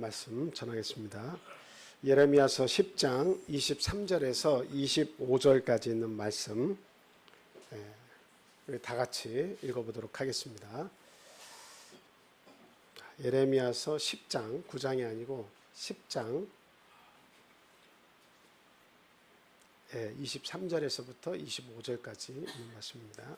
말씀 전하겠습니다. 예레미야서 10장 23절에서 25절까지 있는 말씀 우리 다 같이 읽어보도록 하겠습니다. 예레미야서 10장 9장이 아니고 10장 23절에서부터 25절까지 있는 말씀입니다.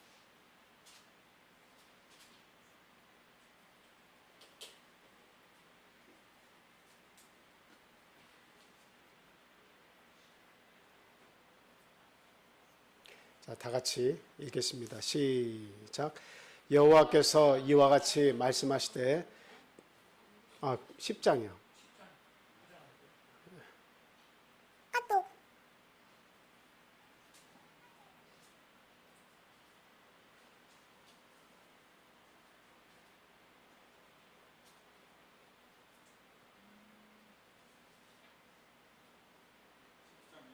자, 다 같이 읽겠습니다. 시작. 여호와께서 이와 같이 말씀하시되 10장이요.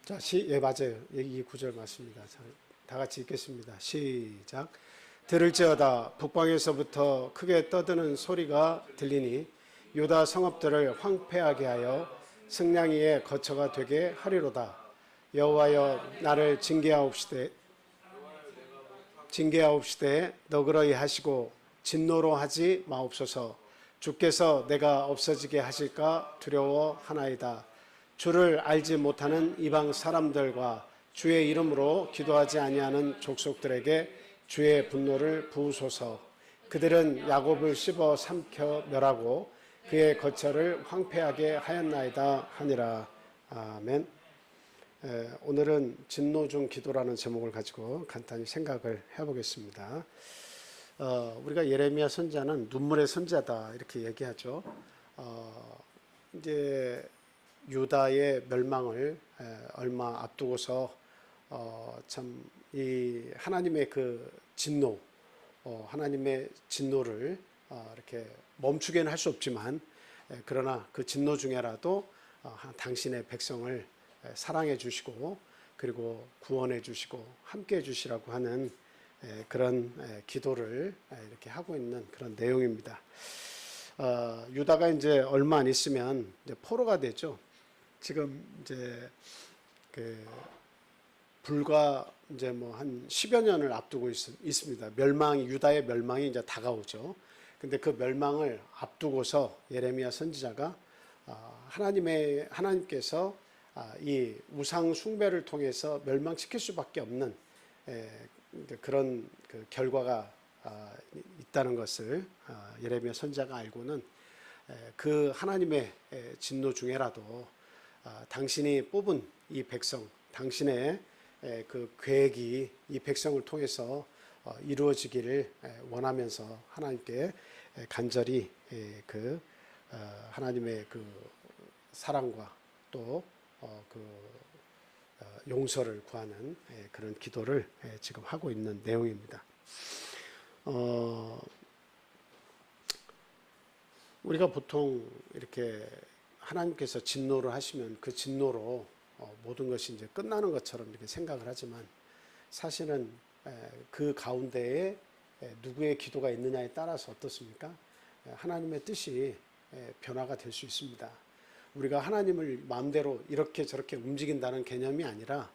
자, 맞아요. 이 구절 맞습니다. 자, 다 같이 읽겠습니다. 시작. 들을지어다 북방에서부터 크게 떠드는 소리가 들리니 유다 성읍들을 황폐하게 하여 승냥이의 거처가 되게 하리로다. 여호와여 나를 징계하옵시되 너그러이 하시고 진노로 하지 마옵소서. 주께서 내가 없어지게 하실까 두려워하나이다. 주를 알지 못하는 이방 사람들과 주의 이름으로 기도하지 아니하는 족속들에게 주의 분노를 부으소서. 그들은 야곱을 씹어 삼켜 멸하고 그의 거처를 황폐하게 하였나이다 하니라. 아멘. 오늘은 진노 중 기도라는 제목을 가지고 간단히 생각을 해보겠습니다. 우리가 예레미야 선지자는 눈물의 선지자다 이렇게 얘기하죠. 이제 유다의 멸망을 얼마 앞두고서 참 이 하나님의 그 진노, 하나님의 진노를 이렇게 멈추게는 할 수 없지만 그러나 그 진노 중에라도 당신의 백성을 사랑해 주시고 그리고 구원해 주시고 함께 해 주시라고 하는 그런 기도를 이렇게 하고 있는 그런 내용입니다. 유다가 이제 얼마 안 있으면 이제 포로가 되죠. 지금 이제 불과 이제 뭐 한 10여 년을 앞두고 있습니다. 유다의 멸망이 이제 다가오죠. 근데 그 멸망을 앞두고서 예레미야 선지자가 하나님께서 이 우상 숭배를 통해서 멸망시킬 수밖에 없는 그런 그 결과가 있다는 것을 예레미야 선지자가 알고는 그 하나님의 진노 중에라도 당신이 뽑은 이 백성, 당신의 그 계획이 이 백성을 통해서 이루어지기를 원하면서 하나님께 간절히 그 하나님의 그 사랑과 또 그 용서를 구하는 그런 기도를 지금 하고 있는 내용입니다. 우리가 보통 이렇게 하나님께서 진노를 하시면 그 진노로 모든 것이 이제 끝나는 것처럼 이렇게 생각을 하지만 사실은 그 가운데에 누구의 기도가 있느냐에 따라서 어떻습니까? 하나님의 뜻이 변화가 될 수 있습니다. 우리가 하나님을 마음대로 이렇게 저렇게 움직인다는 개념이 아니라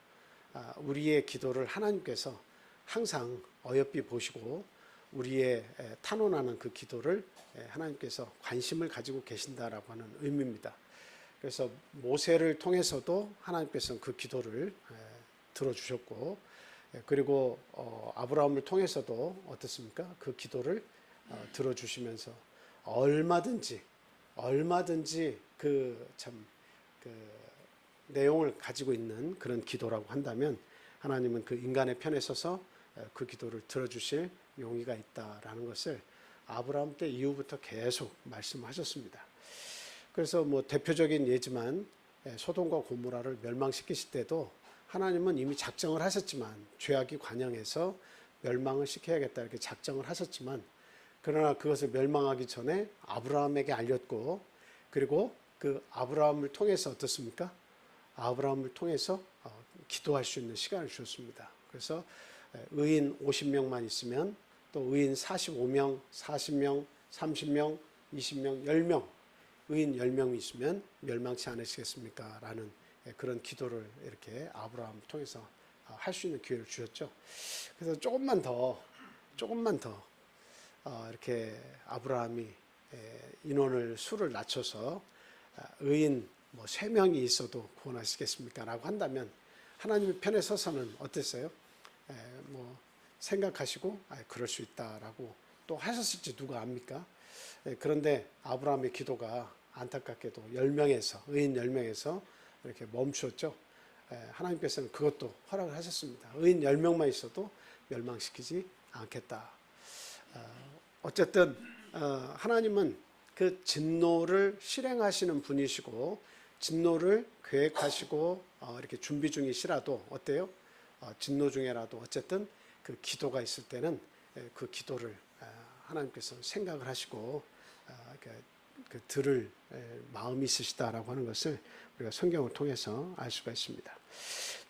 우리의 기도를 하나님께서 항상 어여삐 보시고 우리의 탄원하는 그 기도를 하나님께서 관심을 가지고 계신다라고 하는 의미입니다. 그래서 모세를 통해서도 하나님께서는 그 기도를 들어주셨고 그리고 아브라함을 통해서도 어떻습니까? 그 기도를 들어주시면서 얼마든지 그 내용을 가지고 있는 그런 기도라고 한다면 하나님은 그 인간의 편에 서서 그 기도를 들어주실 용의가 있다라는 것을 아브라함 때 이후부터 계속 말씀하셨습니다. 그래서 뭐 대표적인 예지만 소돔과 고모라를 멸망시키실 때도 하나님은 이미 작정을 하셨지만 죄악이 관영해서 멸망을 시켜야겠다 이렇게 작정을 하셨지만 그러나 그것을 멸망하기 전에 아브라함에게 알렸고 그리고 그 아브라함을 통해서 어떻습니까? 아브라함을 통해서 기도할 수 있는 시간을 주셨습니다. 그래서 의인 50명만 있으면 또 의인 45명, 40명, 30명, 20명, 10명 의인 10명이 있으면 멸망치 않으시겠습니까? 라는 그런 기도를 이렇게 아브라함을 통해서 할 수 있는 기회를 주셨죠. 그래서 조금만 더 이렇게 아브라함이 인원을 수를 낮춰서 의인 뭐 3명이 있어도 구원하시겠습니까? 라고 한다면 하나님의 편에 서서는 어땠어요? 뭐 생각하시고 그럴 수 있다라고 또 하셨을지 누가 압니까? 그런데 아브라함의 기도가 안타깝게도 10명에서 의인 10명에서 이렇게 멈추었죠. 하나님께서는 그것도 허락을 하셨습니다. 의인 10명만 있어도 멸망시키지 않겠다. 어쨌든 하나님은 그 진노를 실행하시는 분이시고 진노를 계획하시고 이렇게 준비 중이시라도 어때요? 진노 중에라도 어쨌든 그 기도가 있을 때는 그 기도를 하나님께서 생각을 하시고 그 들을 마음이 있으시다라고 하는 것을 우리가 성경을 통해서 알 수가 있습니다.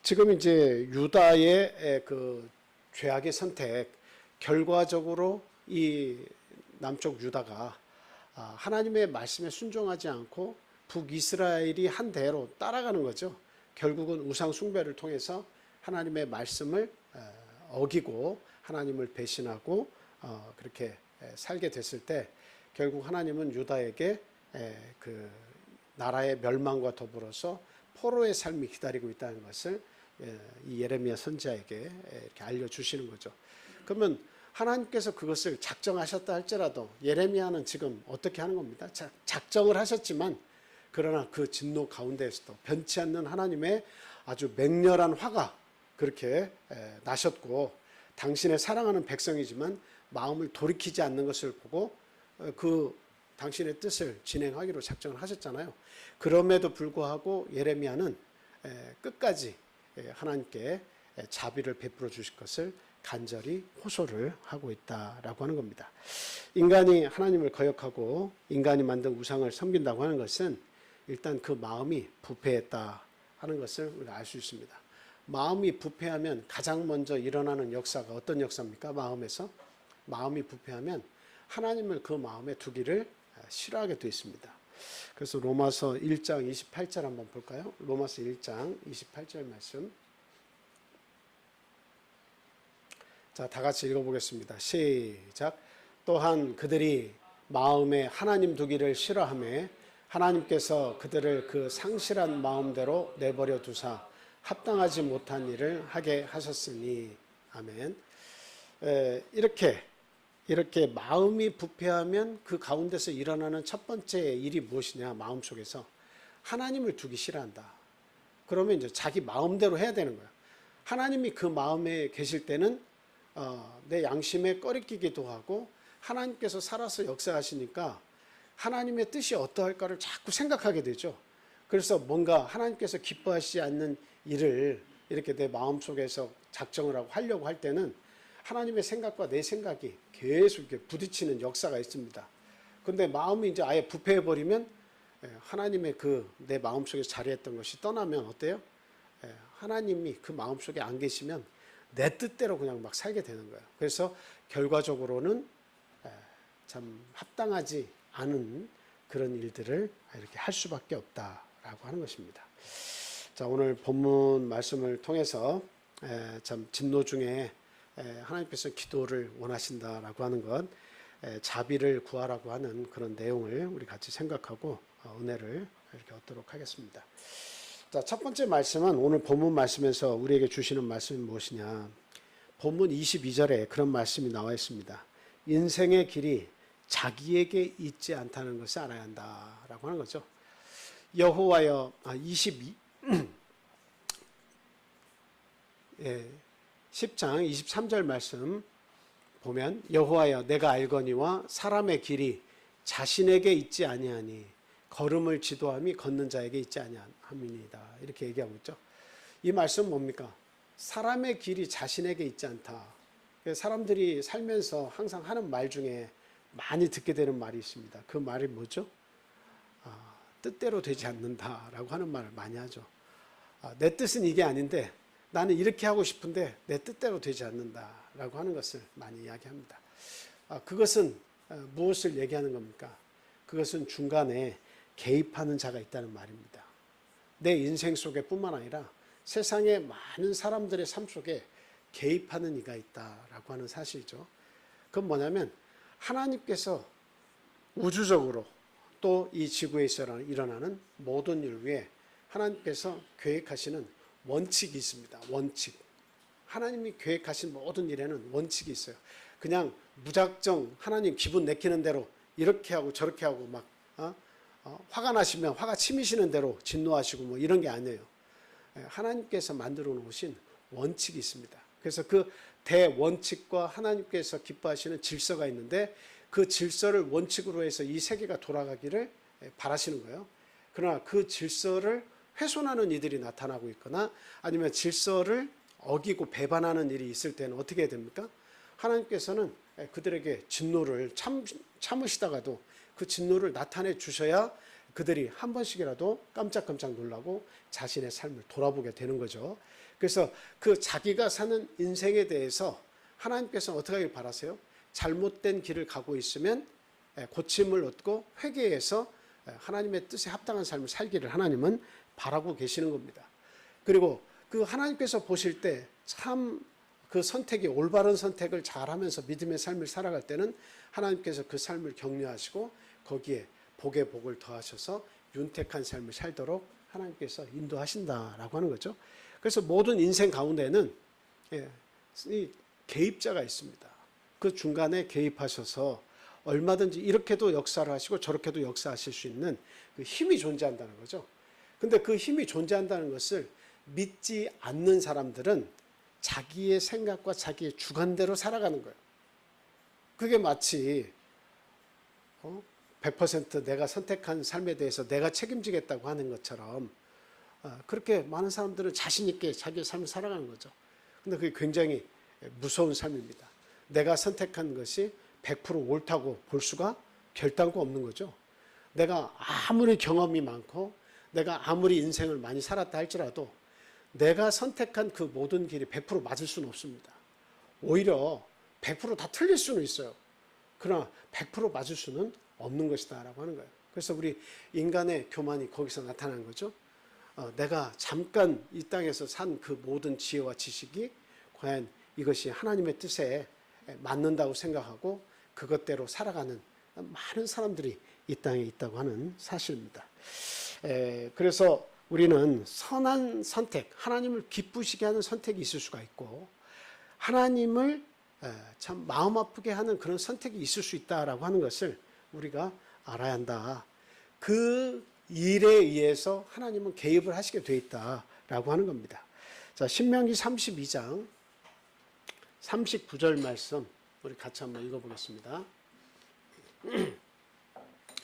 지금 이제 유다의 그 죄악의 선택, 결과적으로 이 남쪽 유다가 하나님의 말씀에 순종하지 않고 북이스라엘이 한 대로 따라가는 거죠. 결국은 우상 숭배를 통해서 하나님의 말씀을 어기고 하나님을 배신하고 그렇게 살게 됐을 때 결국 하나님은 유다에게 그 나라의 멸망과 더불어서 포로의 삶이 기다리고 있다는 것을 이 예레미야 선지자에게 이렇게 알려주시는 거죠. 그러면 하나님께서 그것을 작정하셨다 할지라도 예레미야는 지금 어떻게 하는 겁니다. 작정을 하셨지만 그러나 그 진노 가운데에서도 변치 않는 하나님의 아주 맹렬한 화가 그렇게 나셨고 당신의 사랑하는 백성이지만 마음을 돌이키지 않는 것을 보고 그 당신의 뜻을 진행하기로 작정을 하셨잖아요. 그럼에도 불구하고 예레미야는 끝까지 하나님께 자비를 베풀어 주실 것을 간절히 호소를 하고 있다라고 하는 겁니다. 인간이 하나님을 거역하고 인간이 만든 우상을 섬긴다고 하는 것은 일단 그 마음이 부패했다 하는 것을 우리가 알 수 있습니다. 마음이 부패하면 가장 먼저 일어나는 역사가 어떤 역사입니까? 마음이 부패하면 하나님을 그 마음에 두기를 싫어하게 되어 있습니다. 그래서 로마서 1장 28절 한번 볼까요? 로마서 1장 28절 말씀. 자, 다 같이 읽어보겠습니다. 시작. 또한 그들이 마음에 하나님 두기를 싫어하며 하나님께서 그들을 그 상실한 마음대로 내버려 두사 합당하지 못한 일을 하게 하셨으니. 아멘. 이렇게 마음이 부패하면 그 가운데서 일어나는 첫 번째 일이 무엇이냐? 마음속에서 하나님을 두기 싫어한다. 그러면 이제 자기 마음대로 해야 되는 거야. 하나님이 그 마음에 계실 때는 내 양심에 꺼리끼기도 하고 하나님께서 살아서 역사하시니까 하나님의 뜻이 어떠할까를 자꾸 생각하게 되죠. 그래서 뭔가 하나님께서 기뻐하시지 않는 일을 이렇게 내 마음속에서 작정을 하고 하려고 할 때는 하나님의 생각과 내 생각이 계속 이렇게 부딪히는 역사가 있습니다. 근데 마음이 이제 아예 부패해버리면 하나님의 그 내 마음속에서 자리했던 것이 떠나면 어때요? 하나님이 그 마음속에 안 계시면 내 뜻대로 그냥 막 살게 되는 거예요. 그래서 결과적으로는 참 합당하지 않은 그런 일들을 이렇게 할 수밖에 없다라고 하는 것입니다. 자, 오늘 본문 말씀을 통해서 참 진노 중에 하나님께서 기도를 원하신다라고 하는 것, 자비를 구하라고 하는 그런 내용을 우리 같이 생각하고 은혜를 이렇게 얻도록 하겠습니다. 자, 첫 번째 말씀은 오늘 본문 말씀에서 우리에게 주시는 말씀이 무엇이냐? 본문 22절에 그런 말씀이 나와 있습니다. 인생의 길이 자기에게 있지 않다는 것을 알아야 한다라고 하는 거죠. 여호와여 10장 23절 말씀 보면 여호와여 내가 알거니와 사람의 길이 자신에게 있지 아니하니 걸음을 지도함이 걷는 자에게 있지 아니함이니이다. 이렇게 얘기하고 있죠. 이 말씀은 뭡니까? 사람의 길이 자신에게 있지 않다. 사람들이 살면서 항상 하는 말 중에 많이 듣게 되는 말이 있습니다. 그 말이 뭐죠? 뜻대로 되지 않는다라고 하는 말을 많이 하죠. 내 뜻은 이게 아닌데 나는 이렇게 하고 싶은데 내 뜻대로 되지 않는다라고 하는 것을 많이 이야기합니다. 그것은 무엇을 얘기하는 겁니까? 그것은 중간에 개입하는 자가 있다는 말입니다. 내 인생 속에 뿐만 아니라 세상의 많은 사람들의 삶 속에 개입하는 이가 있다라고 하는 사실이죠. 그건 뭐냐면 하나님께서 우주적으로 또 이 지구에서 일어나는 모든 일 위에 하나님께서 계획하시는 원칙이 있습니다. 원칙. 하나님이 계획하신 모든 일에는 원칙이 있어요. 그냥 무작정 하나님 기분 내키는 대로 이렇게 하고 저렇게 하고 막 화가 나시면 화가 치미시는 대로 진노하시고 뭐 이런 게 아니에요. 하나님께서 만들어 놓으신 원칙이 있습니다. 그래서 그 대원칙과 하나님께서 기뻐하시는 질서가 있는데 그 질서를 원칙으로 해서 이 세계가 돌아가기를 바라시는 거예요. 그러나 그 질서를 훼손하는 이들이 나타나고 있거나 아니면 질서를 어기고 배반하는 일이 있을 때는 어떻게 됩니까? 하나님께서는 그들에게 진노를 참으시다가도 그 진노를 나타내 주셔야 그들이 한 번씩이라도 깜짝깜짝 놀라고 자신의 삶을 돌아보게 되는 거죠. 그래서 그 자기가 사는 인생에 대해서 하나님께서 어떻게 하길 바라세요? 잘못된 길을 가고 있으면 고침을 얻고 회개해서 하나님의 뜻에 합당한 삶을 살기를 하나님은 바라고 계시는 겁니다. 그리고 그 하나님께서 보실 때 참 그 선택이 올바른 선택을 잘하면서 믿음의 삶을 살아갈 때는 하나님께서 그 삶을 격려하시고 거기에 복의 복을 더하셔서 윤택한 삶을 살도록 하나님께서 인도하신다라고 하는 거죠. 그래서 모든 인생 가운데는 이 개입자가 있습니다. 그 중간에 개입하셔서 얼마든지 이렇게도 역사를 하시고 저렇게도 역사하실 수 있는 그 힘이 존재한다는 거죠. 근데 그 힘이 존재한다는 것을 믿지 않는 사람들은 자기의 생각과 자기의 주관대로 살아가는 거예요. 그게 마치 100% 내가 선택한 삶에 대해서 내가 책임지겠다고 하는 것처럼 그렇게 많은 사람들은 자신 있게 자기의 삶을 살아가는 거죠. 근데 그게 굉장히 무서운 삶입니다. 내가 선택한 것이 100% 옳다고 볼 수가 결단코 없는 거죠. 내가 아무리 경험이 많고 내가 아무리 인생을 많이 살았다 할지라도 내가 선택한 그 모든 길이 100% 맞을 수는 없습니다. 오히려 100%다 틀릴 수는 있어요. 그러나 100% 맞을 수는 없는 것이다 라고 하는 거예요. 그래서 우리 인간의 교만이 거기서 나타나는 거죠. 내가 잠깐 이 땅에서 산 그 모든 지혜와 지식이 과연 이것이 하나님의 뜻에 맞는다고 생각하고 그것대로 살아가는 많은 사람들이 이 땅에 있다고 하는 사실입니다. 그래서 우리는 선한 선택, 하나님을 기쁘시게 하는 선택이 있을 수가 있고 하나님을 참 마음 아프게 하는 그런 선택이 있을 수 있다라고 하는 것을 우리가 알아야 한다. 그 일에 의해서 하나님은 개입을 하시게 돼 있다라고 하는 겁니다. 자, 신명기 32장 39절 말씀 우리 같이 한번 읽어보겠습니다.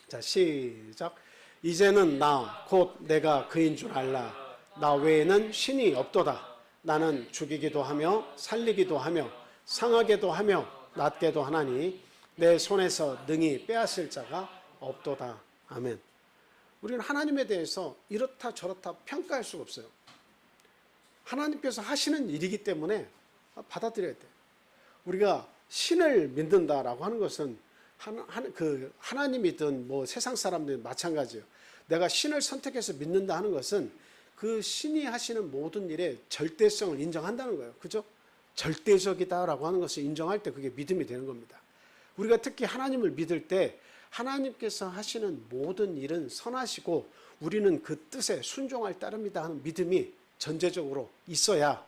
자, 시작. 이제는 나 곧 내가 그인 줄 알라. 나 외에는 신이 없도다. 나는 죽이기도 하며 살리기도 하며 상하게도 하며 낫게도 하나니 내 손에서 능히 빼앗을 자가 없도다. 아멘. 우리는 하나님에 대해서 이렇다 저렇다 평가할 수가 없어요. 하나님께서 하시는 일이기 때문에 받아들여야 돼요. 우리가 신을 믿는다라고 하는 것은 하나님이든 뭐 세상 사람들은 마찬가지예요. 내가 신을 선택해서 믿는다 하는 것은 그 신이 하시는 모든 일의 절대성을 인정한다는 거예요. 그죠? 절대적이다라고 하는 것을 인정할 때 그게 믿음이 되는 겁니다. 우리가 특히 하나님을 믿을 때 하나님께서 하시는 모든 일은 선하시고 우리는 그 뜻에 순종할 따름이다 하는 믿음이 전제적으로 있어야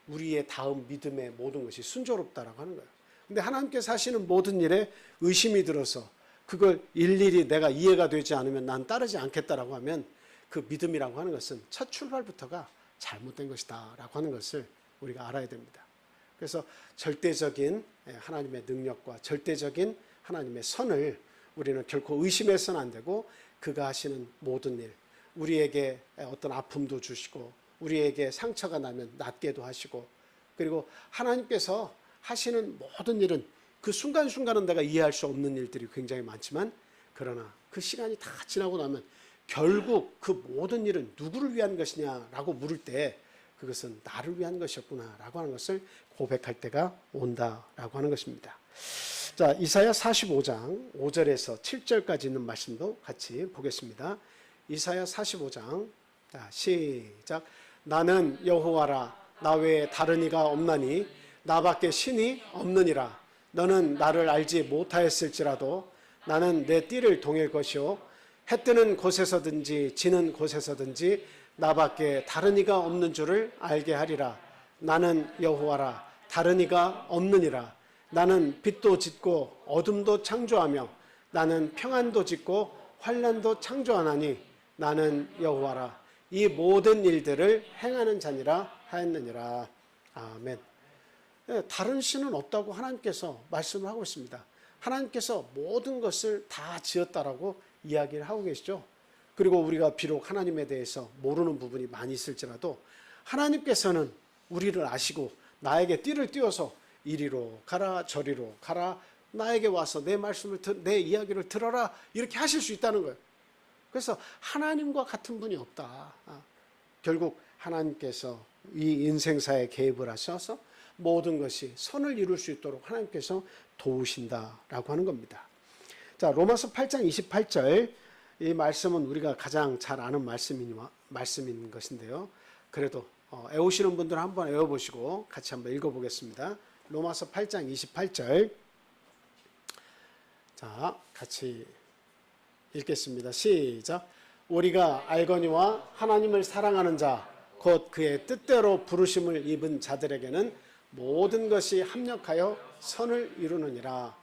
우리의 다음 믿음의 모든 것이 순조롭다라고 하는 거예요. 근데 하나님께서 하시는 모든 일에 의심이 들어서 그걸 일일이 내가 이해가 되지 않으면 난 따르지 않겠다라고 하면 그 믿음이라고 하는 것은 첫 출발부터가 잘못된 것이다 라고 하는 것을 우리가 알아야 됩니다. 그래서 절대적인 하나님의 능력과 절대적인 하나님의 선을 우리는 결코 의심해서는 안 되고 그가 하시는 모든 일, 우리에게 어떤 아픔도 주시고 우리에게 상처가 나면 낫게도 하시고 그리고 하나님께서 하시는 모든 일은 그 순간순간은 내가 이해할 수 없는 일들이 굉장히 많지만 그러나 그 시간이 다 지나고 나면 결국 그 모든 일은 누구를 위한 것이냐라고 물을 때 그것은 나를 위한 것이었구나라고 하는 것을 고백할 때가 온다라고 하는 것입니다. 자, 이사야 45장 5절에서 7절까지 있는 말씀도 같이 보겠습니다. 이사야 45장, 자, 시작. 나는 여호와라, 나 외에 다른 이가 없나니 나밖에 신이 없느니라. 너는 나를 알지 못하였을지라도 나는 내 띠를 동일 것이요 해 뜨는 곳에서든지 지는 곳에서든지 나밖에 다른 이가 없는 줄을 알게 하리라. 나는 여호와라, 다른 이가 없느니라. 나는 빛도 짓고 어둠도 창조하며 나는 평안도 짓고 환난도 창조하나니 나는 여호와라. 이 모든 일들을 행하는 자니라 하였느니라. 아멘. 다른 신은 없다고 하나님께서 말씀을 하고 있습니다. 하나님께서 모든 것을 다 지었다라고 이야기를 하고 계시죠. 그리고 우리가 비록 하나님에 대해서 모르는 부분이 많이 있을지라도 하나님께서는 우리를 아시고 나에게 띠를 띄워서 이리로 가라 저리로 가라, 나에게 와서 내 말씀을 내 이야기를 들어라, 이렇게 하실 수 있다는 거예요. 그래서 하나님과 같은 분이 없다. 결국 하나님께서 이 인생사에 개입을 하셔서 모든 것이 선을 이룰 수 있도록 하나님께서 도우신다라고 하는 겁니다. 자, 로마서 8장 28절, 이 말씀은 우리가 가장 잘 아는 말씀인 것인데요. 그래도 애우시는 분들은 한번 애워보시고 같이 한번 읽어보겠습니다. 로마서 8장 28절. 자, 같이 읽겠습니다. 시작. 우리가 알거니와 하나님을 사랑하는 자, 곧 그의 뜻대로 부르심을 입은 자들에게는 모든 것이 합력하여 선을 이루느니라.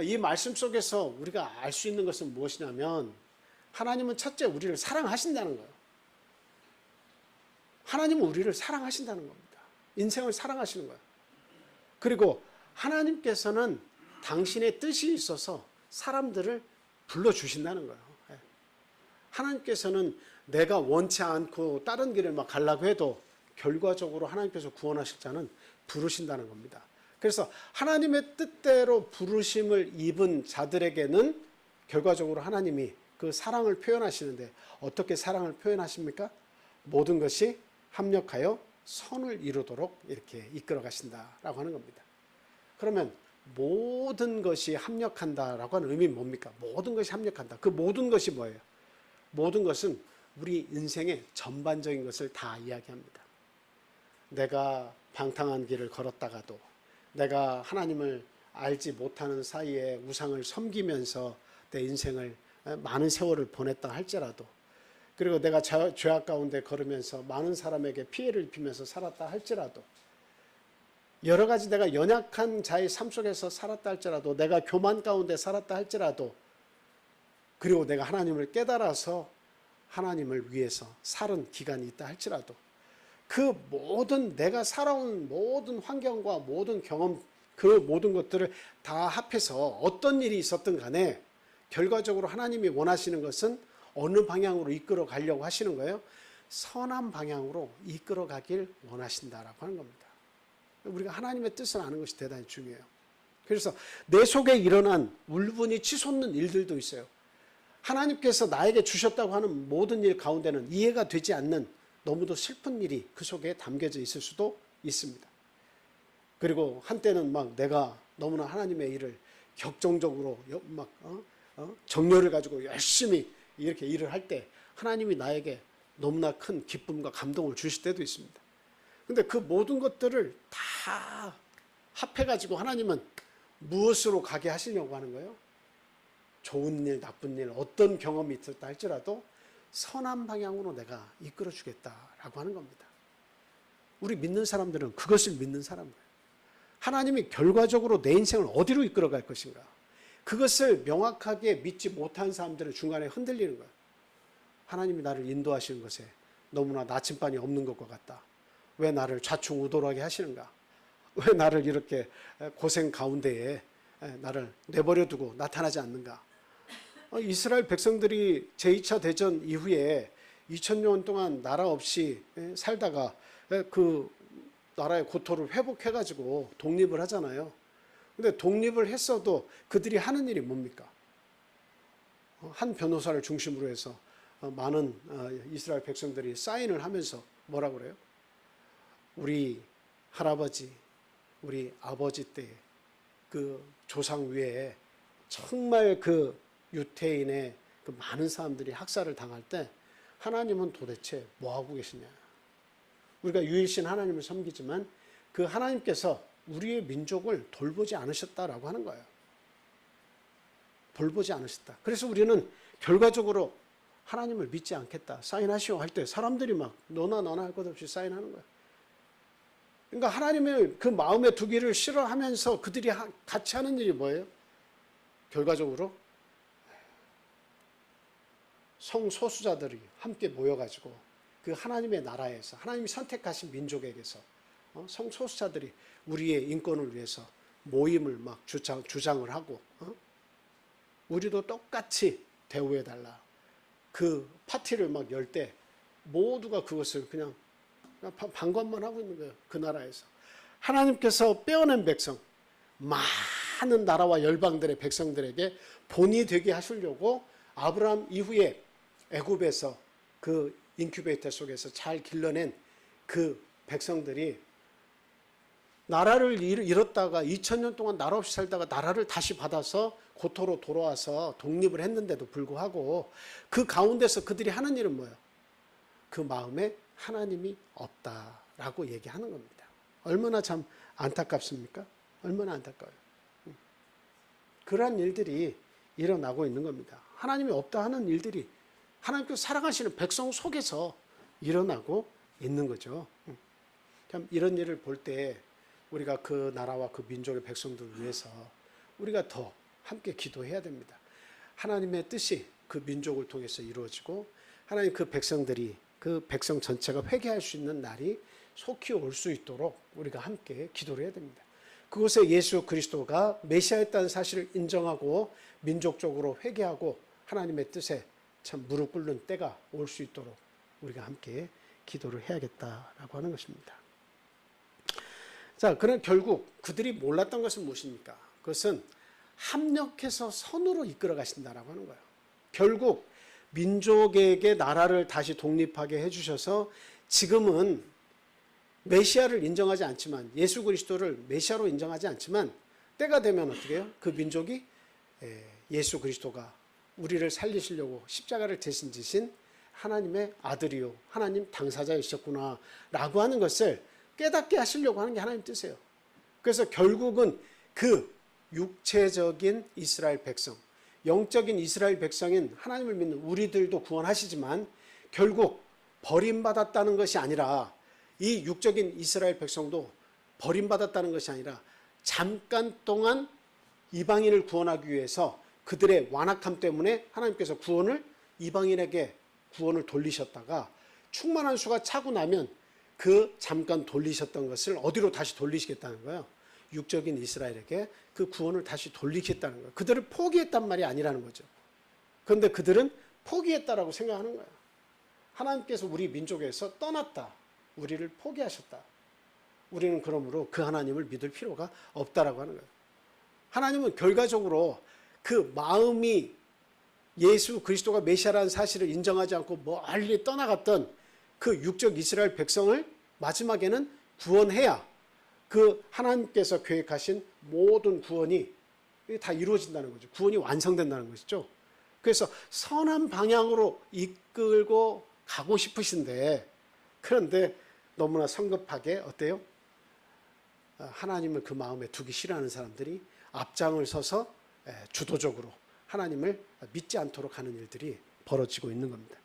이 말씀 속에서 우리가 알 수 있는 것은 무엇이냐면, 하나님은 첫째 우리를 사랑하신다는 거예요. 하나님은 우리를 사랑하신다는 겁니다. 인생을 사랑하시는 거예요. 그리고 하나님께서는 당신의 뜻이 있어서 사람들을 불러주신다는 거예요. 하나님께서는 내가 원치 않고 다른 길을 막 가려고 해도 결과적으로 하나님께서 구원하실 자는 부르신다는 겁니다. 그래서 하나님의 뜻대로 부르심을 입은 자들에게는 결과적으로 하나님이 그 사랑을 표현하시는데, 어떻게 사랑을 표현하십니까? 모든 것이 합력하여 선을 이루도록 이렇게 이끌어 가신다라고 하는 겁니다. 그러면 모든 것이 합력한다라고 하는 의미는 뭡니까? 모든 것이 합력한다. 그 모든 것이 뭐예요? 모든 것은 우리 인생의 전반적인 것을 다 이야기합니다. 내가 방탕한 길을 걸었다가도, 내가 하나님을 알지 못하는 사이에 우상을 섬기면서 내 인생을 많은 세월을 보냈다 할지라도, 그리고 내가 죄악 가운데 걸으면서 많은 사람에게 피해를 입히면서 살았다 할지라도, 여러 가지 내가 연약한 자의 삶 속에서 살았다 할지라도, 내가 교만 가운데 살았다 할지라도, 그리고 내가 하나님을 깨달아서 하나님을 위해서 살은 기간이 있다 할지라도, 그 모든 내가 살아온 모든 환경과 모든 경험, 그 모든 것들을 다 합해서 어떤 일이 있었든 간에 결과적으로 하나님이 원하시는 것은 어느 방향으로 이끌어 가려고 하시는 거예요? 선한 방향으로 이끌어 가길 원하신다라고 하는 겁니다. 우리가 하나님의 뜻을 아는 것이 대단히 중요해요. 그래서 내 속에 일어난 울분이 치솟는 일들도 있어요. 하나님께서 나에게 주셨다고 하는 모든 일 가운데는 이해가 되지 않는 너무도 슬픈 일이 그 속에 담겨져 있을 수도 있습니다. 그리고 한때는 막 내가 너무나 하나님의 일을 격정적으로 막 정열을 가지고 열심히 이렇게 일을 할 때 하나님이 나에게 너무나 큰 기쁨과 감동을 주실 때도 있습니다. 근데 그 모든 것들을 다 합해가지고 하나님은 무엇으로 가게 하시려고 하는 거예요? 좋은 일, 나쁜 일, 어떤 경험이 있었다 할지라도 선한 방향으로 내가 이끌어 주겠다라고 하는 겁니다. 우리 믿는 사람들은 그것을 믿는 사람이에요. 하나님이 결과적으로 내 인생을 어디로 이끌어 갈 것인가? 그것을 명확하게 믿지 못한 사람들은 중간에 흔들리는 거예요. 하나님이 나를 인도하시는 것에 너무나 나침반이 없는 것과 같다. 왜 나를 좌충우돌하게 하시는가? 왜 나를 이렇게 고생 가운데에 나를 내버려 두고 나타나지 않는가? 이스라엘 백성들이 제2차 대전 이후에 2000년 동안 나라 없이 살다가 그 나라의 고토를 회복해가지고 독립을 하잖아요. 근데 독립을 했어도 그들이 하는 일이 뭡니까? 한 변호사를 중심으로 해서 많은 이스라엘 백성들이 사인을 하면서 뭐라고 그래요? 우리 할아버지, 우리 아버지 때에 그 조상 위에 정말 그 유태인의 그 많은 사람들이 학살을 당할 때 하나님은 도대체 뭐 하고 계시냐? 우리가 유일신 하나님을 섬기지만 그 하나님께서 우리의 민족을 돌보지 않으셨다라고 하는 거예요. 돌보지 않으셨다. 그래서 우리는 결과적으로 하나님을 믿지 않겠다. 사인하시오 할 때 사람들이 막 너나 할 것 없이 사인하는 거예요. 그러니까 하나님을 그 마음에 두기를 싫어하면서 그들이 같이 하는 일이 뭐예요? 결과적으로 성소수자들이 함께 모여가지고 그 하나님의 나라에서 하나님이 선택하신 민족에게서 성소수자들이 우리의 인권을 위해서 모임을 막 주장을 하고 우리도 똑같이 대우해달라. 그 파티를 막 열 때 모두가 그것을 그냥 방관만 하고 있는 거예요. 그 나라에서. 하나님께서 빼어낸 백성, 많은 나라와 열방들의 백성들에게 본이 되게 하시려고 아브라함 이후에 애굽에서 그 인큐베이터 속에서 잘 길러낸 그 백성들이 나라를 잃었다가 2000년 동안 나라 없이 살다가 나라를 다시 받아서 고토로 돌아와서 독립을 했는데도 불구하고 그 가운데서 그들이 하는 일은 뭐예요? 그 마음에 하나님이 없다라고 얘기하는 겁니다. 얼마나 참 안타깝습니까? 얼마나 안타까워요. 그러한 일들이 일어나고 있는 겁니다. 하나님이 없다 하는 일들이 하나님께서 사랑하시는 백성 속에서 일어나고 있는 거죠. 참 이런 일을 볼 때 우리가 그 나라와 그 민족의 백성들을 위해서 우리가 더 함께 기도해야 됩니다. 하나님의 뜻이 그 민족을 통해서 이루어지고 하나님 그 백성들이 그 백성 전체가 회개할 수 있는 날이 속히 올 수 있도록 우리가 함께 기도를 해야 됩니다. 그곳에 예수 그리스도가 메시아였다는 사실을 인정하고 민족적으로 회개하고 하나님의 뜻에 참 무릎 꿇는 때가 올 수 있도록 우리가 함께 기도를 해야겠다라고 하는 것입니다. 자, 그럼 결국 그들이 몰랐던 것은 무엇입니까? 그것은 합력해서 선으로 이끌어 가신다라고 하는 거예요. 결국 민족에게 나라를 다시 독립하게 해주셔서 지금은 메시아를 인정하지 않지만 예수 그리스도를 메시아로 인정하지 않지만 때가 되면 어떻게 해요? 그 민족이 예수 그리스도가 우리를 살리시려고 십자가를 대신 지신 하나님의 아들이요 하나님 당사자이셨구나 라고 하는 것을 깨닫게 하시려고 하는 게 하나님 뜻이에요. 그래서 결국은 그 육체적인 이스라엘 백성, 영적인 이스라엘 백성인 하나님을 믿는 우리들도 구원하시지만 결국 버림받았다는 것이 아니라 이 육적인 이스라엘 백성도 버림받았다는 것이 아니라 잠깐 동안 이방인을 구원하기 위해서 그들의 완악함 때문에 하나님께서 이방인에게 구원을 돌리셨다가 충만한 수가 차고 나면 그 잠깐 돌리셨던 것을 어디로 다시 돌리시겠다는 거예요. 육적인 이스라엘에게 그 구원을 다시 돌리겠다는 거예요. 그들을 포기했단 말이 아니라는 거죠. 그런데 그들은 포기했다라고 생각하는 거예요. 하나님께서 우리 민족에서 떠났다. 우리를 포기하셨다. 우리는 그러므로 그 하나님을 믿을 필요가 없다라고 하는 거예요. 하나님은 결과적으로 그 마음이 예수 그리스도가 메시아라는 사실을 인정하지 않고 멀리 떠나갔던 그 육적 이스라엘 백성을 마지막에는 구원해야 그 하나님께서 계획하신 모든 구원이 다 이루어진다는 거죠. 구원이 완성된다는 것이죠. 그래서 선한 방향으로 이끌고 가고 싶으신데 그런데 너무나 성급하게 어때요? 하나님을 그 마음에 두기 싫어하는 사람들이 앞장을 서서 주도적으로 하나님을 믿지 않도록 하는 일들이 벌어지고 있는 겁니다.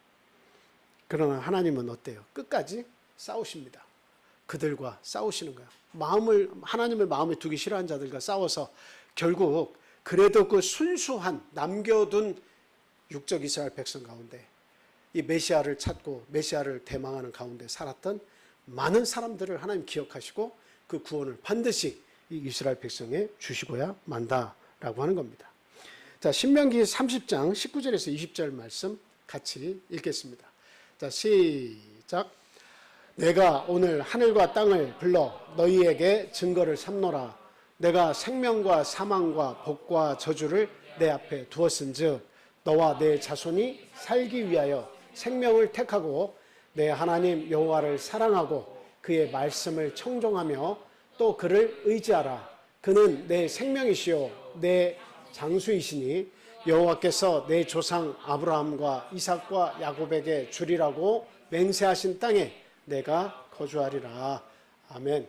그러나 하나님은 어때요? 끝까지 싸우십니다. 그들과 싸우시는 거예요. 하나님을 마음에 두기 싫어하는 자들과 싸워서 결국 그래도 그 순수한 남겨둔 육적 이스라엘 백성 가운데 이 메시아를 찾고 메시아를 대망하는 가운데 살았던 많은 사람들을 하나님 기억하시고 그 구원을 반드시 이 이스라엘 백성에 주시고야 만다라고 하는 겁니다. 자, 신명기 30장 19절에서 20절 말씀 같이 읽겠습니다. 자, 시작. 내가 오늘 하늘과 땅을 불러 너희에게 증거를 삼노라. 내가 생명과 사망과 복과 저주를 내 앞에 두었은즉 너와 내 자손이 살기 위하여 생명을 택하고 내 하나님 여호와를 사랑하고 그의 말씀을 청종하며 또 그를 의지하라. 그는 내 생명이시요 내 장수이시니 여호와께서 내 조상 아브라함과 이삭과 야곱에게 주리라고 맹세하신 땅에 내가 거주하리라. 아멘.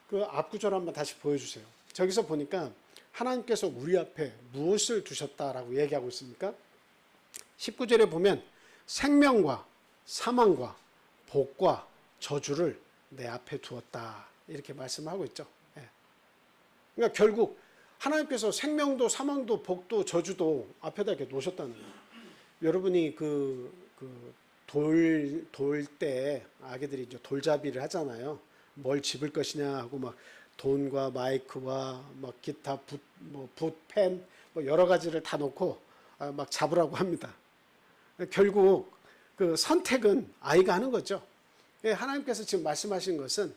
그 앞구절 한번 다시 보여주세요. 저기서 보니까 하나님께서 우리 앞에 무엇을 두셨다라고 얘기하고 있습니까? 19절에 보면 생명과 사망과 복과 저주를 내 앞에 두었다. 이렇게 말씀하고 있죠. 그러니까 결국 하나님께서 생명도 사망도 복도 저주도 앞에다 이렇게 놓으셨다는 거예요. 여러분이 돌 때 아기들이 이제 돌잡이를 하잖아요. 뭘 집을 것이냐 하고 막 돈과 마이크와 막 기타 붓, 펜 뭐 여러 가지를 다 놓고 막 잡으라고 합니다. 결국 그 선택은 아이가 하는 거죠. 하나님께서 지금 말씀하신 것은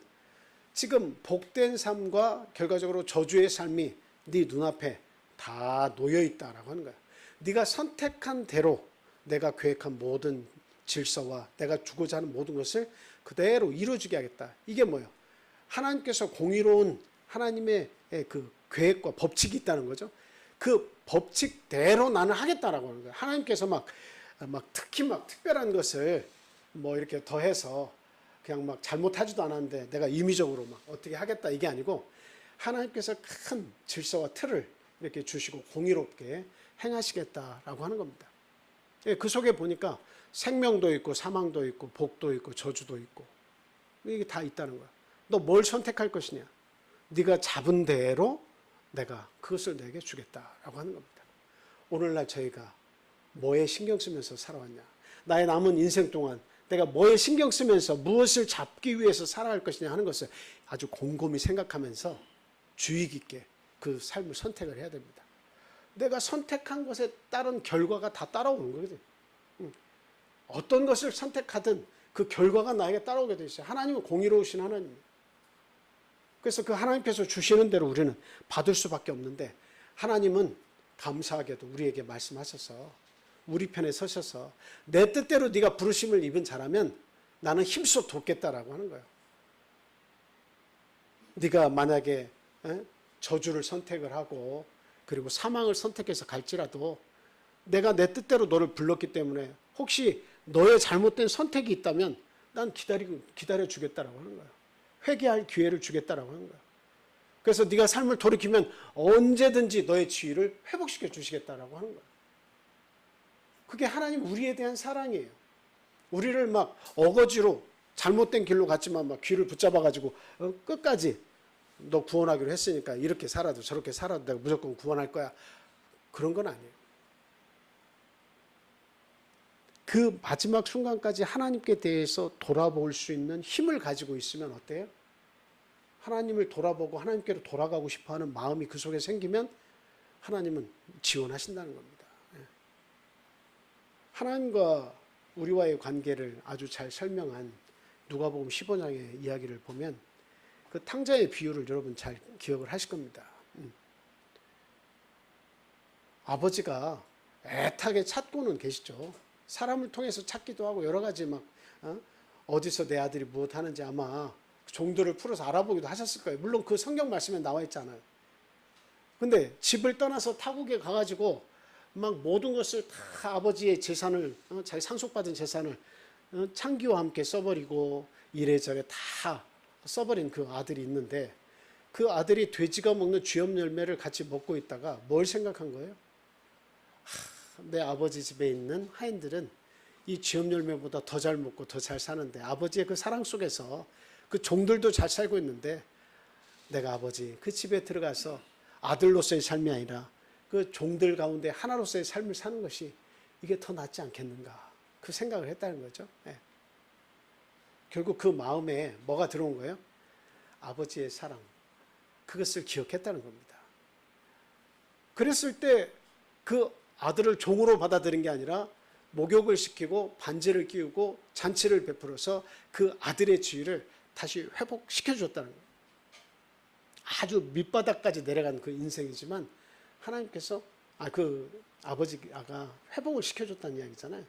지금 복된 삶과 결과적으로 저주의 삶이 네 눈앞에 다 놓여 있다라고 하는 거야. 네가 선택한 대로 내가 계획한 모든 질서와 내가 주고자 하는 모든 것을 그대로 이루어지게 하겠다. 이게 뭐예요? 하나님께서 공의로운 하나님의 그 계획과 법칙이 있다는 거죠. 그 법칙대로 나는 하겠다라고 하는 거예요. 하나님께서 막 특히 막 특별한 것을 뭐 이렇게 더해서 그냥 막 잘못하지도 않았는데 내가 임의적으로 막 어떻게 하겠다 이게 아니고 하나님께서 큰 질서와 틀을 이렇게 주시고 공의롭게 행하시겠다라고 하는 겁니다. 그 속에 보니까 생명도 있고 사망도 있고 복도 있고 저주도 있고 이게 다 있다는 거야. 너 뭘 선택할 것이냐? 네가 잡은 대로 내가 그것을 내게 주겠다라고 하는 겁니다. 오늘날 저희가 뭐에 신경 쓰면서 살아왔냐? 나의 남은 인생 동안 내가 뭐에 신경 쓰면서 무엇을 잡기 위해서 살아갈 것이냐 하는 것을 아주 곰곰이 생각하면서 주의 깊게 그 삶을 선택을 해야 됩니다. 내가 선택한 것에 따른 결과가 다 따라오는 거거든. 어떤 것을 선택하든 그 결과가 나에게 따라오게 돼 있어요. 하나님은 공의로우신 하나님이에요. 그래서 그 하나님께서 주시는 대로 우리는 받을 수밖에 없는데 하나님은 감사하게도 우리에게 말씀하셔서 우리 편에 서셔서 내 뜻대로 네가 부르심을 입은 자라면 나는 힘써 돕겠다라고 하는 거예요. 네가 만약에 저주를 선택을 하고 그리고 사망을 선택해서 갈지라도 내가 내 뜻대로 너를 불렀기 때문에 혹시 너의 잘못된 선택이 있다면 난 기다려 주겠다라고 하는 거예요. 회개할 기회를 주겠다라고 하는 거예요. 그래서 네가 삶을 돌이키면 언제든지 너의 지위를 회복시켜 주시겠다라고 하는 거예요. 그게 하나님 우리에 대한 사랑이에요. 우리를 막 어거지로 잘못된 길로 갔지만 막 귀를 붙잡아가지고 끝까지 너 구원하기로 했으니까 이렇게 살아도 저렇게 살아도 내가 무조건 구원할 거야. 그런 건 아니에요. 그 마지막 순간까지 하나님께 대해서 돌아볼 수 있는 힘을 가지고 있으면 어때요? 하나님을 돌아보고 하나님께로 돌아가고 싶어하는 마음이 그 속에 생기면 하나님은 지원하신다는 겁니다. 하나님과 우리와의 관계를 아주 잘 설명한 누가복음 15장의 이야기를 보면 그 탕자의 비유를 여러분 잘 기억을 하실 겁니다. 아버지가 애타게 찾고는 계시죠. 사람을 통해서 찾기도 하고 여러 가지 막 어디서 내 아들이 무엇 하는지 아마 종들을 풀어서 알아보기도 하셨을 거예요. 물론 그 성경 말씀에 나와 있잖아요. 근데 집을 떠나서 타국에 가가지고 막 모든 것을 다 아버지의 재산을 자기 상속받은 재산을 창기와 함께 써버리고 이래저래 다 써버린 그 아들이 있는데 그 아들이 돼지가 먹는 쥐염 열매를 같이 먹고 있다가 뭘 생각한 거예요? 내 아버지 집에 있는 하인들은 이 쥐염 열매보다 더 잘 먹고 더 잘 사는데 아버지의 그 사랑 속에서 그 종들도 잘 살고 있는데 내가 아버지 그 집에 들어가서 아들로서의 삶이 아니라 그 종들 가운데 하나로서의 삶을 사는 것이 이게 더 낫지 않겠는가 그 생각을 했다는 거죠. 네. 결국 그 마음에 뭐가 들어온 거예요? 아버지의 사랑 그것을 기억했다는 겁니다. 그랬을 때 그 아들을 종으로 받아들인 게 아니라 목욕을 시키고 반지를 끼우고 잔치를 베풀어서 그 아들의 지위를 다시 회복시켜 줬다는 거예요. 아주 밑바닥까지 내려간 그 인생이지만 하나님께서 그 아버지가 회복을 시켜줬다는 이야기잖아요.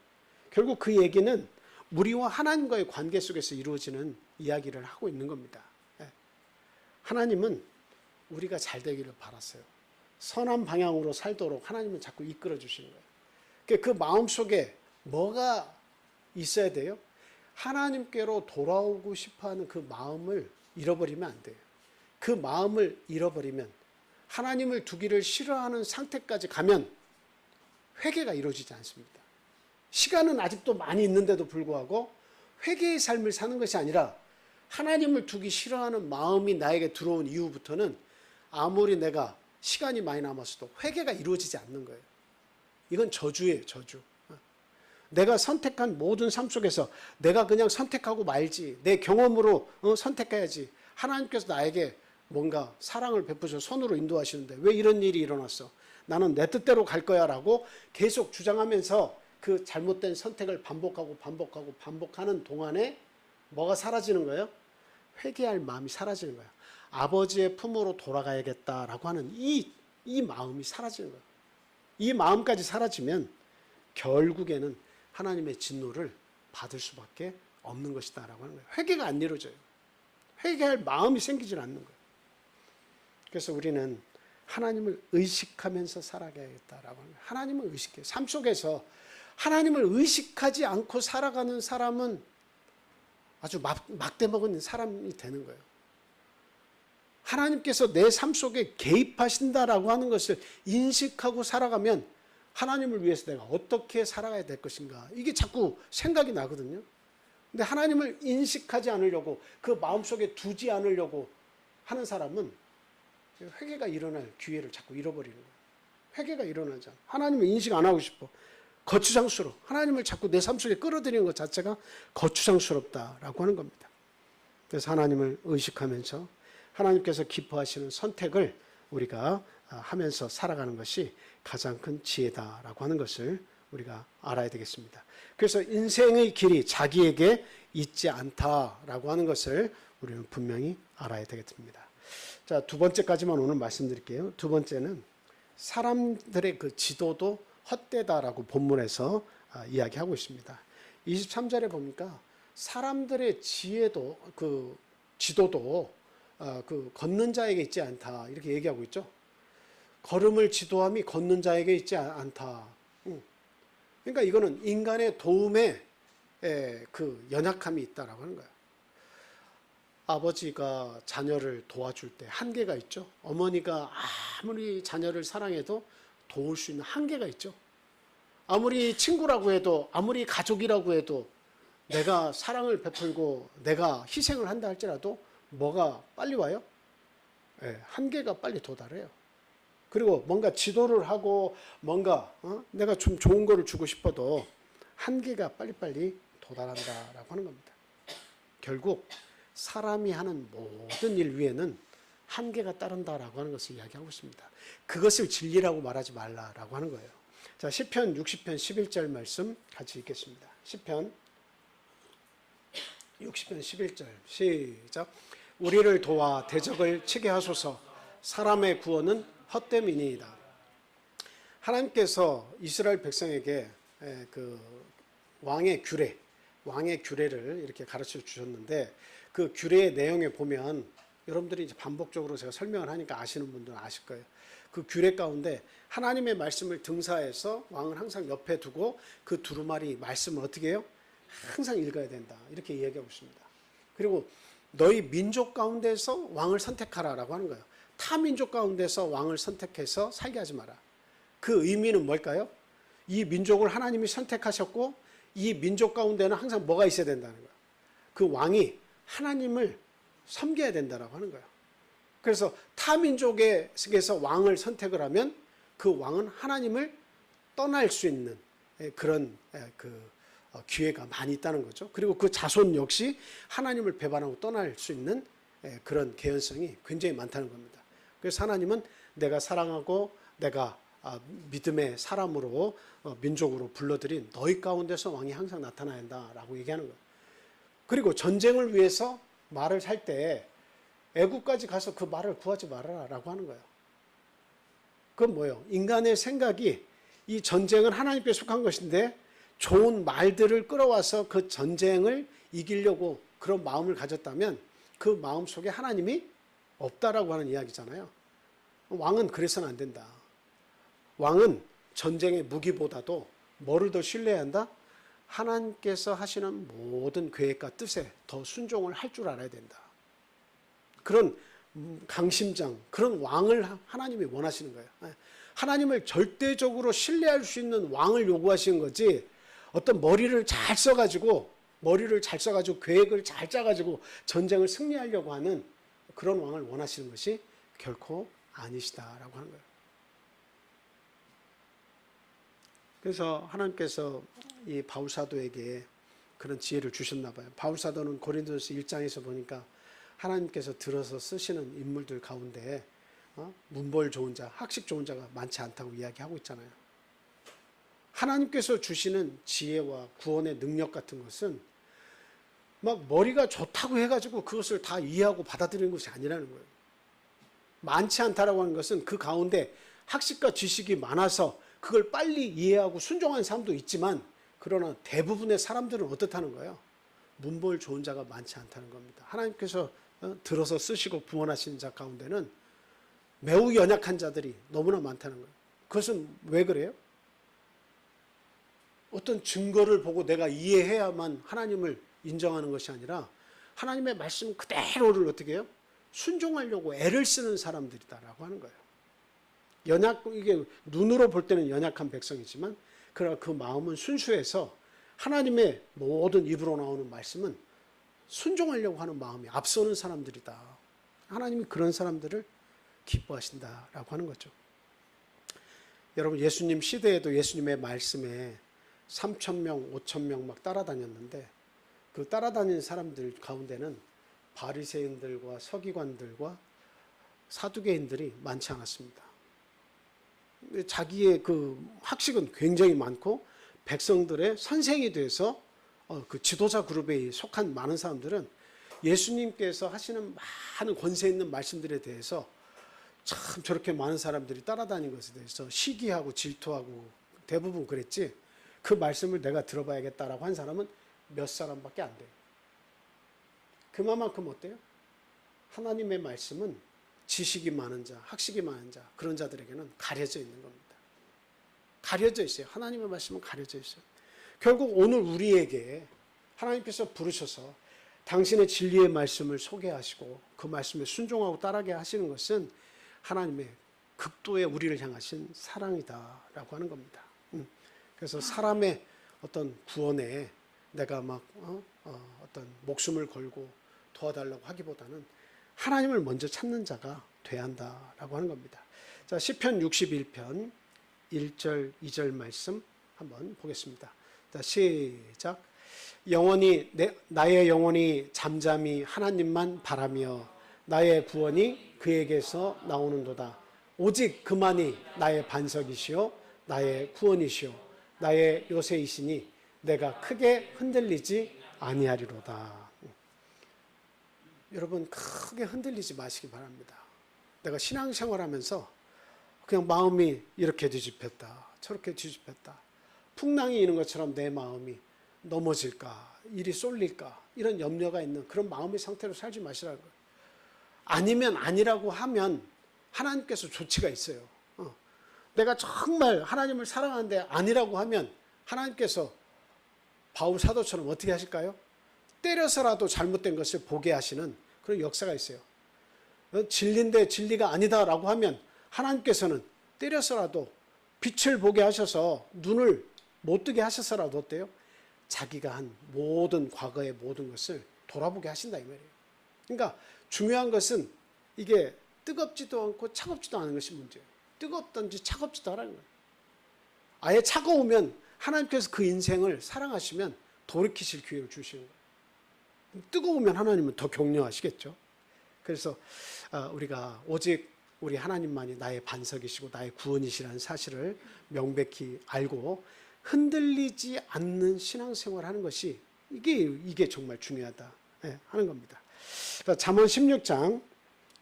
결국 그 얘기는 우리와 하나님과의 관계 속에서 이루어지는 이야기를 하고 있는 겁니다. 하나님은 우리가 잘 되기를 바랐어요. 선한 방향으로 살도록 하나님은 자꾸 이끌어 주시는 거예요. 그 마음속에 뭐가 있어야 돼요? 하나님께로 돌아오고 싶어하는 그 마음을 잃어버리면 안 돼요. 그 마음을 잃어버리면 하나님을 두기를 싫어하는 상태까지 가면 회개가 이루어지지 않습니다. 시간은 아직도 많이 있는데도 불구하고 회개의 삶을 사는 것이 아니라 하나님을 두기 싫어하는 마음이 나에게 들어온 이후부터는 아무리 내가 시간이 많이 남았어도 회개가 이루어지지 않는 거예요. 이건 저주예요, 저주. 내가 선택한 모든 삶 속에서 내가 그냥 선택하고 말지, 내 경험으로 선택해야지. 하나님께서 나에게 뭔가 사랑을 베푸셔 손으로 인도하시는데 왜 이런 일이 일어났어? 나는 내 뜻대로 갈 거야 라고 계속 주장하면서 그 잘못된 선택을 반복하는 동안에 뭐가 사라지는 거예요? 회개할 마음이 사라지는 거예요. 아버지의 품으로 돌아가야겠다라고 하는 이 마음이 사라지는 거예요. 이 마음까지 사라지면 결국에는 하나님의 진노를 받을 수밖에 없는 것이다 라고 하는 거예요. 회개가 안 이루어져요. 회개할 마음이 생기질 않는 거예요. 그래서 우리는 하나님을 의식하면서 살아가야겠다라고 하는 거예요. 하나님을 의식해요. 삶 속에서 하나님을 의식하지 않고 살아가는 사람은 아주 막대먹은 사람이 되는 거예요. 하나님께서 내 삶 속에 개입하신다라고 하는 것을 인식하고 살아가면 하나님을 위해서 내가 어떻게 살아가야 될 것인가 이게 자꾸 생각이 나거든요. 근데 하나님을 인식하지 않으려고 그 마음속에 두지 않으려고 하는 사람은 회개가 일어날 기회를 자꾸 잃어버리는 거예요. 회개가 일어나지 않아. 하나님을 인식 안 하고 싶어. 거추장스러워. 하나님을 자꾸 내 삶 속에 끌어들이는 것 자체가 거추장스럽다라고 하는 겁니다. 그래서 하나님을 의식하면서 하나님께서 기뻐하시는 선택을 우리가 하면서 살아가는 것이 가장 큰 지혜다라고 하는 것을 우리가 알아야 되겠습니다. 그래서 인생의 길이 자기에게 있지 않다라고 하는 것을 우리는 분명히 알아야 되겠습니다. 자, 두 번째까지만 오늘 말씀드릴게요. 두 번째는 사람들의 그 지도도 헛되다라고 본문에서 이야기하고 있습니다. 23절에 보니까 사람들의 지혜도 그 지도도 그 걷는 자에게 있지 않다 이렇게 얘기하고 있죠. 걸음을 지도함이 걷는 자에게 있지 않다. 그러니까 이거는 인간의 도움에 그 연약함이 있다라고 하는 거예요. 아버지가 자녀를 도와줄 때 한계가 있죠. 어머니가 아무리 자녀를 사랑해도 도울 수 있는 한계가 있죠. 아무리 친구라고 해도 아무리 가족이라고 해도 내가 사랑을 베풀고 내가 희생을 한다 할지라도 뭐가 빨리 와요? 한계가 빨리 도달해요. 그리고 뭔가 지도를 하고 뭔가 내가 좀 좋은 거를 주고 싶어도 한계가 빨리빨리 도달한다라고 하는 겁니다. 결국 사람이 하는 모든 일 위에는 한계가 따른다라고 하는 것을 이야기하고 있습니다. 그것을 진리라고 말하지 말라라고 하는 거예요. 자, 시편 60편 11절 말씀 같이 읽겠습니다. 시편 60편 11절 시작. 우리를 도와 대적을 치게 하소서. 사람의 구원은 헛됨이니이다. 하나님께서 이스라엘 백성에게 그 왕의 규례를 이렇게 가르쳐 주셨는데 그 규례의 내용에 보면 여러분들이 이제 반복적으로 제가 설명을 하니까 아시는 분들은 아실 거예요. 그 규례 가운데 하나님의 말씀을 등사해서 왕을 항상 옆에 두고 그 두루마리 말씀을 어떻게 해요? 항상 읽어야 된다. 이렇게 이야기하고 있습니다. 그리고 너희 민족 가운데서 왕을 선택하라라고 하는 거예요. 타 민족 가운데서 왕을 선택해서 살게 하지 마라. 그 의미는 뭘까요? 이 민족을 하나님이 선택하셨고 이 민족 가운데는 항상 뭐가 있어야 된다는 거예요. 그 왕이 하나님을 섬겨야 된다라고 하는 거예요. 그래서 타 민족에서 왕을 선택을 하면 그 왕은 하나님을 떠날 수 있는 그런 기회가 많이 있다는 거죠. 그리고 그 자손 역시 하나님을 배반하고 떠날 수 있는 그런 개연성이 굉장히 많다는 겁니다. 그래서 하나님은 내가 사랑하고 내가 믿음의 사람으로 민족으로 불러들인 너희 가운데서 왕이 항상 나타나야 한다라고 얘기하는 거예요. 그리고 전쟁을 위해서 말을 살 때 애국까지 가서 그 말을 구하지 말아라라고 하는 거예요. 그건 뭐예요? 인간의 생각이 이 전쟁은 하나님께 속한 것인데 좋은 말들을 끌어와서 그 전쟁을 이기려고 그런 마음을 가졌다면 그 마음 속에 하나님이 없다라고 하는 이야기잖아요. 왕은 그래서는 안 된다. 왕은 전쟁의 무기보다도 뭐를 더 신뢰해야 한다? 하나님께서 하시는 모든 계획과 뜻에 더 순종을 할 줄 알아야 된다. 그런 강심장, 그런 왕을 하나님이 원하시는 거예요. 하나님을 절대적으로 신뢰할 수 있는 왕을 요구하시는 거지, 어떤 머리를 잘 써가지고 계획을 잘 짜가지고 전쟁을 승리하려고 하는 그런 왕을 원하시는 것이 결코 아니시다라고 하는 거예요. 그래서 하나님께서 이 바울사도에게 그런 지혜를 주셨나 봐요. 바울사도는 고린도서 1장에서 보니까 하나님께서 들어서 쓰시는 인물들 가운데 문벌 좋은 자, 학식 좋은 자가 많지 않다고 이야기하고 있잖아요. 하나님께서 주시는 지혜와 구원의 능력 같은 것은 막 머리가 좋다고 해가지고 그것을 다 이해하고 받아들이는 것이 아니라는 거예요. 많지 않다라고 하는 것은 그 가운데 학식과 지식이 많아서 그걸 빨리 이해하고 순종하는 사람도 있지만, 그러나 대부분의 사람들은 어떻다는 거예요? 문벌 좋은 자가 많지 않다는 겁니다. 하나님께서 들어서 쓰시고 구원하시는 자 가운데는 매우 연약한 자들이 너무나 많다는 거예요. 그것은 왜 그래요? 어떤 증거를 보고 내가 이해해야만 하나님을 인정하는 것이 아니라 하나님의 말씀 그대로를 어떻게 해요? 순종하려고 애를 쓰는 사람들이다라고 하는 거예요. 이게 눈으로 볼 때는 연약한 백성이지만, 그러나 그 마음은 순수해서 하나님의 모든 입으로 나오는 말씀은 순종하려고 하는 마음이 앞서는 사람들이다. 하나님이 그런 사람들을 기뻐하신다라고 하는 거죠. 여러분, 예수님 시대에도 예수님의 말씀에 3,000명, 5,000명 막 따라다녔는데, 그 따라다니는 사람들 가운데는 바리새인들과 서기관들과 사두개인들이 많지 않았습니다. 자기의 그 학식은 굉장히 많고 백성들의 선생이 돼서 그 지도자 그룹에 속한 많은 사람들은 예수님께서 하시는 많은 권세 있는 말씀들에 대해서 참 저렇게 많은 사람들이 따라다니는 것에 대해서 시기하고 질투하고 대부분 그랬지, 그 말씀을 내가 들어봐야겠다라고 한 사람은 몇 사람밖에 안 돼요. 그만큼 어때요? 하나님의 말씀은 지식이 많은 자, 학식이 많은 자, 그런 자들에게는 가려져 있는 겁니다. 가려져 있어요. 하나님의 말씀은 가려져 있어요. 결국 오늘 우리에게 하나님께서 부르셔서 당신의 진리의 말씀을 소개하시고 그 말씀에 순종하고 따르게 하시는 것은 하나님의 극도의 우리를 향하신 사랑이다라고 하는 겁니다. 그래서 사람의 어떤 구원에 내가 막 어떤 목숨을 걸고 도와달라고 하기보다는 하나님을 먼저 찾는 자가 돼야 한다라고 하는 겁니다. 자, 시편 61편 1절 2절 말씀 한번 보겠습니다. 자, 시작. 나의 영혼이 잠잠히 하나님만 바라며 나의 구원이 그에게서 나오는도다. 오직 그만이 나의 반석이시요 나의 구원이시요 나의 요새이시니 내가 크게 흔들리지 아니하리로다. 여러분, 크게 흔들리지 마시기 바랍니다. 내가 신앙생활하면서 그냥 마음이 이렇게 뒤집혔다, 저렇게 뒤집혔다, 풍랑이 있는 것처럼 내 마음이 넘어질까, 일이 쏠릴까, 이런 염려가 있는 그런 마음의 상태로 살지 마시라고요. 아니면 아니라고 하면 하나님께서 조치가 있어요. 내가 정말 하나님을 사랑하는데 아니라고 하면 하나님께서 바울 사도처럼 어떻게 하실까요? 때려서라도 잘못된 것을 보게 하시는 그런 역사가 있어요. 진리인데 진리가 아니다라고 하면 하나님께서는 때려서라도 빛을 보게 하셔서 눈을 못 뜨게 하셔서라도 어때요? 자기가 한 모든 과거의 모든 것을 돌아보게 하신다 이 말이에요. 그러니까 중요한 것은 이게 뜨겁지도 않고 차갑지도 않은 것이 문제예요. 뜨겁든지 차갑지도 않은 거예요. 아예 차가우면 하나님께서 그 인생을 사랑하시면 돌이키실 기회를 주시는 거예요. 뜨거우면 하나님은 더 격려하시겠죠. 그래서 우리가 오직 우리 하나님만이 나의 반석이시고 나의 구원이시라는 사실을 명백히 알고 흔들리지 않는 신앙생활을 하는 것이 이게 정말 중요하다 하는 겁니다. 잠언 16장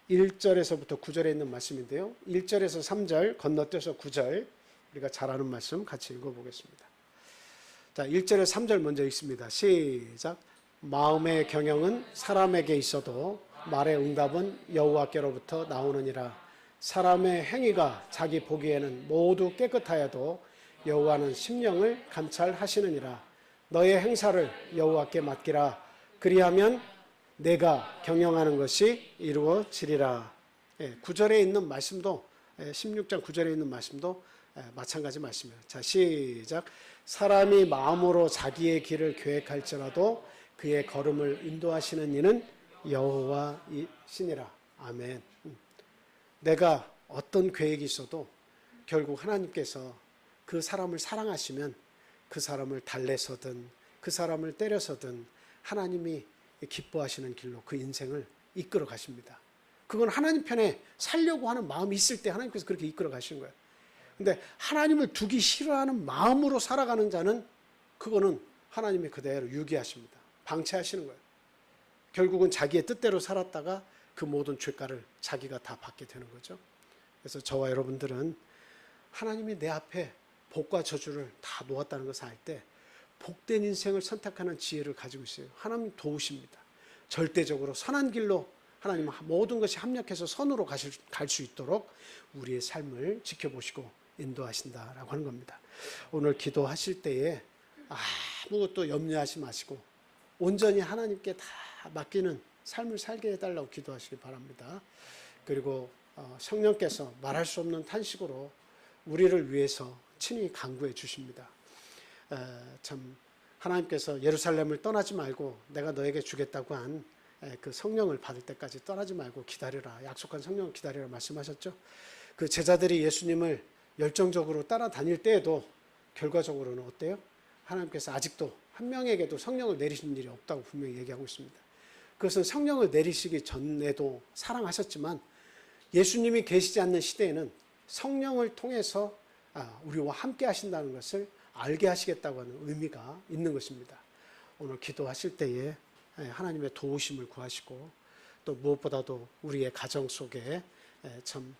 1절에서부터 9절에 있는 말씀인데요. 1절에서 3절 건너뛰어서 9절 우리가 잘 아는 말씀 같이 읽어보겠습니다. 자, 1절에서 3절 먼저 읽습니다. 시작. 마음의 경영은 사람에게 있어도 말의 응답은 여호와께로부터 나오느니라. 사람의 행위가 자기 보기에는 모두 깨끗하여도 여호와는 심령을 감찰하시느니라. 너의 행사를 여호와께 맡기라. 그리하면 내가 경영하는 것이 이루어지리라. 9절에 있는 말씀도 16장 9절에 있는 말씀도 마찬가지 말씀이에요. 자, 시작. 사람이 마음으로 자기의 길을 계획할지라도 그의 걸음을 인도하시는 이는 여호와이시니라. 아멘. 내가 어떤 계획이 있어도 결국 하나님께서 그 사람을 사랑하시면 그 사람을 달래서든 그 사람을 때려서든 하나님이 기뻐하시는 길로 그 인생을 이끌어 가십니다. 그건 하나님 편에 살려고 하는 마음이 있을 때 하나님께서 그렇게 이끌어 가시는 거예요. 근데 하나님을 두기 싫어하는 마음으로 살아가는 자는 그거는 하나님이 그대로 유기하십니다. 방치하시는 거예요. 결국은 자기의 뜻대로 살았다가 그 모든 죄가를 자기가 다 받게 되는 거죠. 그래서 저와 여러분들은 하나님이 내 앞에 복과 저주를 다 놓았다는 것을 알 때 복된 인생을 선택하는 지혜를 가지고 있어요. 하나님 도우십니다. 절대적으로 선한 길로 하나님 모든 것이 합력해서 선으로 갈 수 있도록 우리의 삶을 지켜보시고 인도하신다라고 하는 겁니다. 오늘 기도하실 때에 아무것도 염려하지 마시고 온전히 하나님께 다 맡기는 삶을 살게 해달라고 기도하시기 바랍니다. 그리고 성령께서 말할 수 없는 탄식으로 우리를 위해서 친히 간구해 주십니다. 참 하나님께서 예루살렘을 떠나지 말고 내가 너에게 주겠다고 한 그 성령을 받을 때까지 떠나지 말고 기다려라. 약속한 성령을 기다려라 말씀하셨죠. 그 제자들이 예수님을 열정적으로 따라다닐 때에도 결과적으로는 어때요? 하나님께서 아직도 한 명에게도 성령을 내리신 일이 없다고 분명히 얘기하고 있습니다. 그것은 성령을 내리시기 전에도 사랑하셨지만 예수님이 계시지 않는 시대에는 성령을 통해서 우리와 함께 하신다는 것을 알게 하시겠다고 하는 의미가 있는 것입니다. 오늘 기도하실 때에 하나님의 도우심을 구하시고 또 무엇보다도 우리의 가정 속에 참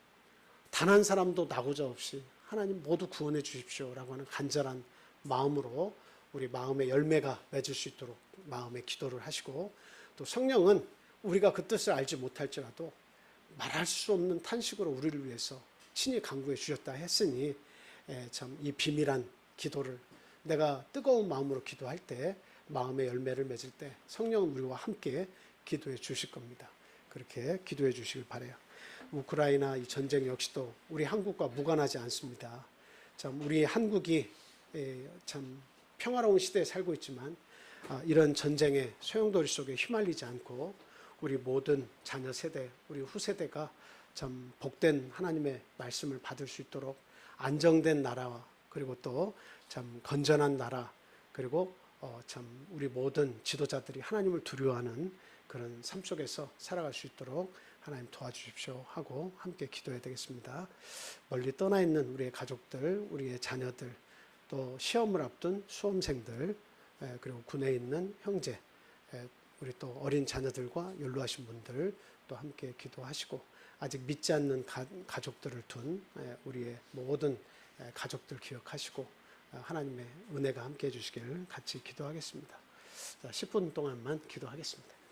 단 한 사람도 나고자 없이 하나님 모두 구원해 주십시오라고 하는 간절한 마음으로 우리 마음의 열매가 맺을 수 있도록 마음의 기도를 하시고 또 성령은 우리가 그 뜻을 알지 못할지라도 말할 수 없는 탄식으로 우리를 위해서 친히 간구해 주셨다 했으니 참 이 비밀한 기도를 내가 뜨거운 마음으로 기도할 때 마음의 열매를 맺을 때 성령은 우리와 함께 기도해 주실 겁니다. 그렇게 기도해 주시길 바라요. 우크라이나 이 전쟁 역시도 우리 한국과 무관하지 않습니다. 참 우리 한국이 참 평화로운 시대에 살고 있지만 이런 전쟁의 소용돌이 속에 휘말리지 않고 우리 모든 자녀 세대, 우리 후세대가 참 복된 하나님의 말씀을 받을 수 있도록 안정된 나라와 그리고 또 참 건전한 나라 그리고 참 우리 모든 지도자들이 하나님을 두려워하는 그런 삶 속에서 살아갈 수 있도록 하나님 도와주십시오 하고 함께 기도해야 되겠습니다. 멀리 떠나 있는 우리의 가족들, 우리의 자녀들, 또 시험을 앞둔 수험생들, 그리고 군에 있는 형제, 우리 또 어린 자녀들과 연로하신 분들 또 함께 기도하시고 아직 믿지 않는 가족들을 둔 우리의 모든 가족들 기억하시고 하나님의 은혜가 함께 해주시기를 같이 기도하겠습니다. 자, 10분 동안만 기도하겠습니다.